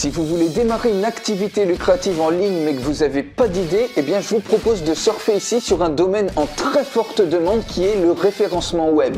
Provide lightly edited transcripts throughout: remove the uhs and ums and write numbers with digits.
Si vous voulez démarrer une activité lucrative en ligne mais que vous n'avez pas d'idée, eh bien je vous propose de surfer ici sur un domaine en très forte demande qui est le référencement web.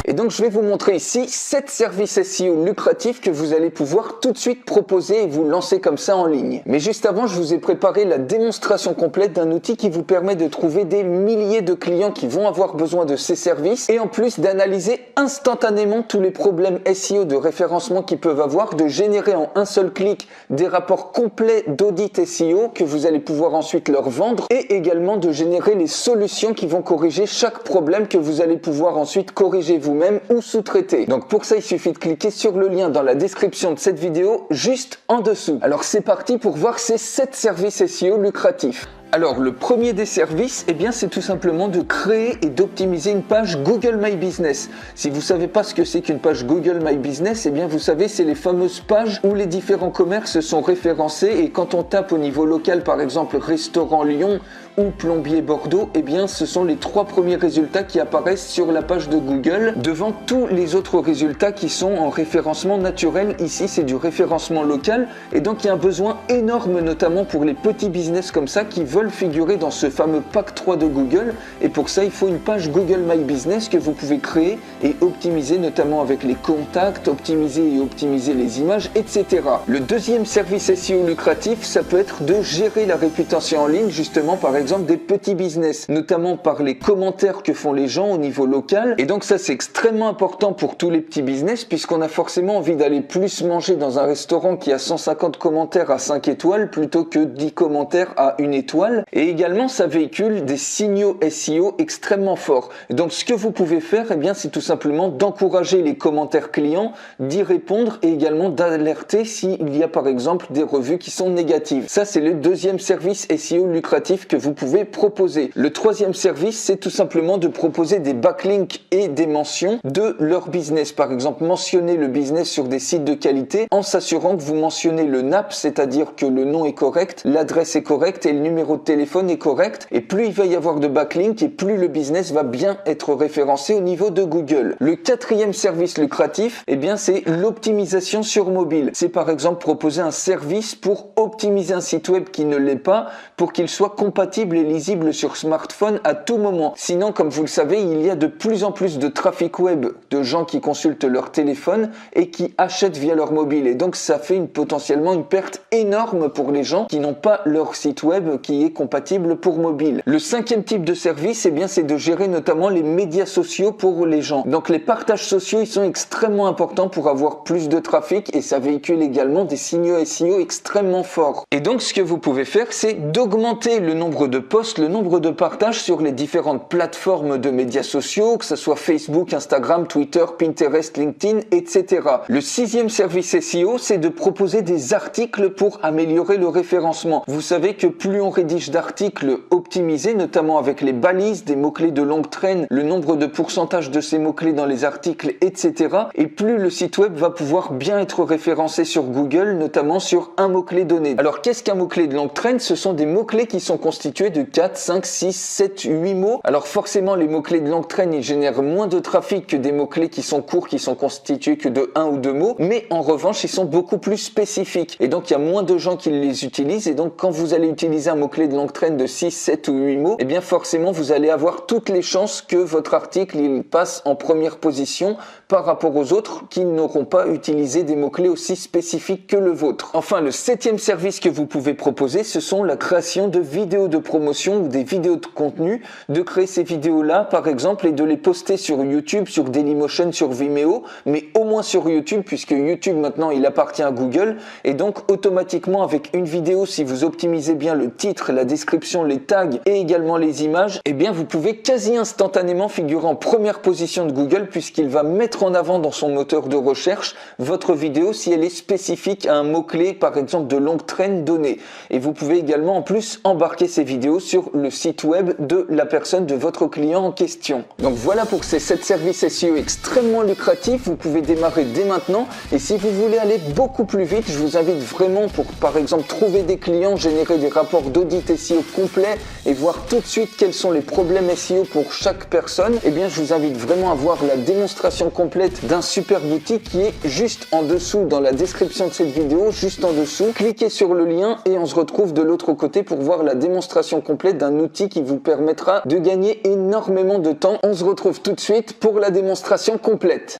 Et donc je vais vous montrer ici 7 services SEO lucratifs que vous allez pouvoir tout de suite proposer et vous lancer comme ça en ligne. Mais juste avant, je vous ai préparé la démonstration complète d'un outil qui vous permet de trouver des milliers de clients qui vont avoir besoin de ces services et en plus d'analyser instantanément tous les problèmes SEO de référencement qu'ils peuvent avoir, de générer en un seul clic des rapports complets d'audit SEO que vous allez pouvoir ensuite leur vendre et également de générer les solutions qui vont corriger chaque problème que vous allez pouvoir ensuite corriger vous-même ou sous-traiter. Donc pour ça, il suffit de cliquer sur le lien dans la description de cette vidéo juste en dessous. Alors c'est parti pour voir ces 7 services SEO lucratifs. Alors le premier des services, eh bien c'est tout simplement de créer et d'optimiser une page Google My Business. Si vous ne savez pas ce que c'est qu'une page Google My Business, eh bien vous savez, c'est les fameuses pages où les différents commerces sont référencés et quand on tape au niveau local, par exemple restaurant Lyon ou plombier Bordeaux, eh bien ce sont les 3 premiers résultats qui apparaissent sur la page de Google devant tous les autres résultats qui sont en référencement naturel. Ici c'est du référencement local et donc il y a un besoin énorme notamment pour les petits business comme ça qui veulent figurer dans ce fameux pack 3 de Google et pour ça il faut une page Google My Business que vous pouvez créer et optimiser notamment avec les contacts, optimiser les images, etc. Le deuxième service SEO lucratif, ça peut être de gérer la réputation en ligne justement par exemple des petits business, notamment par les commentaires que font les gens au niveau local et donc ça c'est extrêmement important pour tous les petits business puisqu'on a forcément envie d'aller plus manger dans un restaurant qui a 150 commentaires à 5 étoiles plutôt que 10 commentaires à 1 étoile. Et également ça véhicule des signaux SEO extrêmement forts. Donc ce que vous pouvez faire, eh bien c'est tout simplement d'encourager les commentaires clients, d'y répondre et également d'alerter s'il y a par exemple des revues qui sont négatives. Ça c'est le deuxième service SEO lucratif que vous pouvez proposer. Le troisième service, c'est tout simplement de proposer des backlinks et des mentions de leur business. Par exemple, mentionner le business sur des sites de qualité en s'assurant que vous mentionnez le NAP, c'est-à-dire que le nom est correct, l'adresse est correcte et le numéro de téléphone est correct. Et plus il va y avoir de backlinks et plus le business va bien être référencé au niveau de Google. Le quatrième service lucratif, eh bien, c'est l'optimisation sur mobile. C'est par exemple proposer un service pour optimiser un site web qui ne l'est pas pour qu'il soit compatible et lisible sur smartphone à tout moment. Sinon, comme vous le savez, il y a de plus en plus de trafic web, de gens qui consultent leur téléphone et qui achètent via leur mobile. Et donc, ça fait potentiellement une perte énorme pour les gens qui n'ont pas leur site web qui est compatible pour mobile. Le cinquième type de service, eh bien, c'est de gérer notamment les médias sociaux pour les gens. Donc, les partages sociaux, ils sont extrêmement importants pour avoir plus de trafic et ça véhicule également des signaux SEO extrêmement forts. Et donc, ce que vous pouvez faire, c'est d'augmenter le nombre de posts, le nombre de partages sur les différentes plateformes de médias sociaux, que ce soit Facebook, Instagram, Twitter, Pinterest, LinkedIn, etc. Le sixième service SEO, c'est de proposer des articles pour améliorer le référencement. Vous savez que plus on rédige d'articles optimisés, notamment avec les balises, des mots-clés de longue traîne, le nombre de pourcentage de ces mots-clés dans les articles, etc. Et plus le site web va pouvoir bien être référencé sur Google, notamment sur un mot-clé donné. Alors qu'est-ce qu'un mot-clé de longue traîne? Ce sont des mots-clés qui sont constitués de 4, 5, 6, 7, 8 mots. Alors forcément, les mots-clés de longue traîne, ils génèrent moins de trafic que des mots-clés qui sont courts, qui sont constitués que de 1 ou 2 mots. Mais en revanche, ils sont beaucoup plus spécifiques. Et donc, il y a moins de gens qui les utilisent. Et donc, quand vous allez utiliser un mot-clé de longue traîne de 6, 7 ou 8 mots, eh bien forcément, vous allez avoir toutes les chances que votre article il passe en première position par rapport aux autres qui n'auront pas utilisé des mots-clés aussi spécifiques que le vôtre. Enfin, le septième service que vous pouvez proposer, ce sont la création de vidéos de promotion ou des vidéos de contenu, de créer ces vidéos-là, par exemple, et de les poster sur YouTube, sur Dailymotion, sur Vimeo, mais au moins sur YouTube, puisque YouTube, maintenant, il appartient à Google, et donc, automatiquement, avec une vidéo, si vous optimisez bien le titre, la description, les tags, et également les images, eh bien, vous pouvez quasi instantanément figurer en première position de Google, puisqu'il va mettre en avant dans son moteur de recherche votre vidéo si elle est spécifique à un mot-clé, par exemple, de longue traîne donné. Et vous pouvez également, en plus, embarquer ces vidéos sur le site web de la personne, de votre client en question. Donc voilà pour ces 7 services SEO extrêmement lucratifs. Vous pouvez démarrer dès maintenant. Et si vous voulez aller beaucoup plus vite, je vous invite vraiment pour, par exemple, trouver des clients, générer des rapports d'audit SEO complets et voir tout de suite quels sont les problèmes SEO pour chaque personne. Eh bien, je vous invite vraiment à voir la démonstration complète complète d'un super outil qui est juste en dessous dans la description de cette vidéo, juste en dessous. Cliquez sur le lien et on se retrouve de l'autre côté pour voir la démonstration complète d'un outil qui vous permettra de gagner énormément de temps. On se retrouve tout de suite pour la démonstration complète.